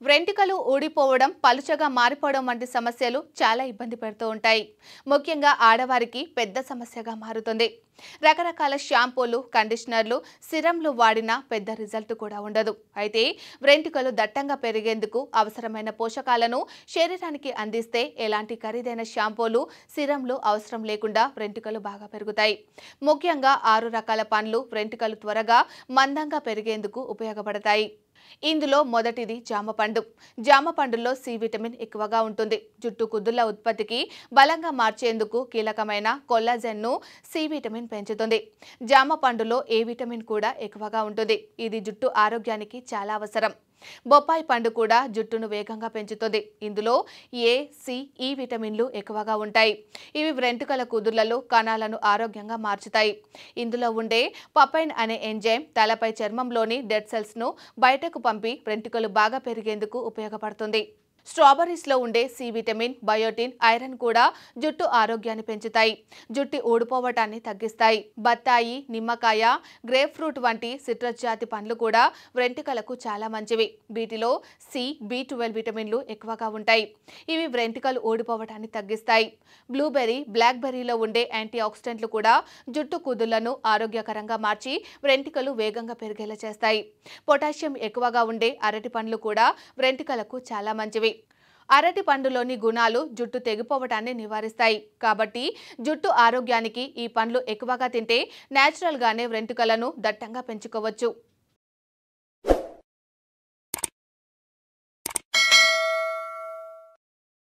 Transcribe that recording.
వెంట్రుకలు ఊడిపోవడం, పలుచగా మారిపోవడం వంటి సమస్యలు చాలా ఇబ్బంది పెడుతూ ఉంటాయి. ముఖ్యంగా ఆడవారికి పెద్ద సమస్యగా మారుతుంది. రకరకాల షాంపూలు, కండిషనర్లు, సిరంలు వాడినా పెద్ద రిజల్ట్ కూడా ఉండదు. అయితే వెంట్రుకలు దట్టంగా పెరిగేందుకు అవసరమైన పోషకాలను శరీరానికి అందిస్తే ఎలాంటి ఖరీదైన షాంపూలు, సిరంలు అవసరం లేకుండా వెంట్రుకలు బాగా పెరుగుతాయి. ముఖ్యంగా 6 రకాల పండ్లు వెంట్రుకలు త్వరగా మందంగా పెరిగేందుకు ఉపయోగపడతాయి. ఇందులో మొదటిది జామ పండు. జామ పండులో సి విటమిన్ ఎక్కువగా ఉంటుంది. జుట్టు కుదుళ్ల ఉత్పత్తికి బలంగా మార్చేందుకు కీలకమైన కొల్లాజెన్ను సి విటమిన్ పెంచుతుంది. జామ పండులో ఏ విటమిన్ కూడా ఎక్కువగా ఉంటుంది. ఇది జుట్టు ఆరోగ్యానికి చాలా అవసరం. బొప్పాయి పండు కూడా జుట్టును వేగంగా పెంచుతుంది. ఇందులో ఏ, సి, ఈ విటమిన్లు ఎక్కువగా ఉంటాయి. ఇవి వెంట్రుకల కుదుళ్లలో కణాలను ఆరోగ్యంగా మార్చుతాయి. ఇందులో ఉండే పపైన్ అనే ఎంజైమ్ తలపై చర్మంలోని డెడ్ సెల్స్ ను బయటకు పంపి వెంట్రుకలు బాగా పెరిగేందుకు ఉపయోగపడుతుంది. స్ట్రాబెర్రీస్లో ఉండే సి విటమిన్, బయోటిన్, ఐరన్ కూడా జుట్టు ఆరోగ్యాన్ని పెంచుతాయి. జుట్టు ఊడిపోవటాన్ని తగ్గిస్తాయి. బత్తాయి, నిమ్మకాయ, గ్రేప్ ఫ్రూట్ వంటి సిట్రస్ జాతి పండ్లు కూడా వెంట్రుకలకు చాలా మంచివి. వీటిలో సి, B12 విటమిన్లు ఎక్కువగా ఉంటాయి. ఇవి వెంట్రుకలు ఊడిపోవటాన్ని తగ్గిస్తాయి. బ్లూబెర్రీ, బ్లాక్ బెర్రీలో ఉండే యాంటీ ఆక్సిడెంట్లు కూడా జుట్టు కుదుళ్లను ఆరోగ్యకరంగా మార్చి వెంట్రుకలు వేగంగా పెరిగేలా చేస్తాయి. పొటాషియం ఎక్కువగా ఉండే అరటి పండ్లు కూడా వెంట్రుకలకు చాలా మంచివి. అరటి పండులోని గుణాలు జుట్టు తెగిపోవటాన్ని నివారిస్తాయి. కాబట్టి జుట్టు ఆరోగ్యానికి ఈ పండ్లు ఎక్కువగా తింటే నేచురల్ గానే వెంట్రుకలను దట్టంగా పెంచుకోవచ్చు.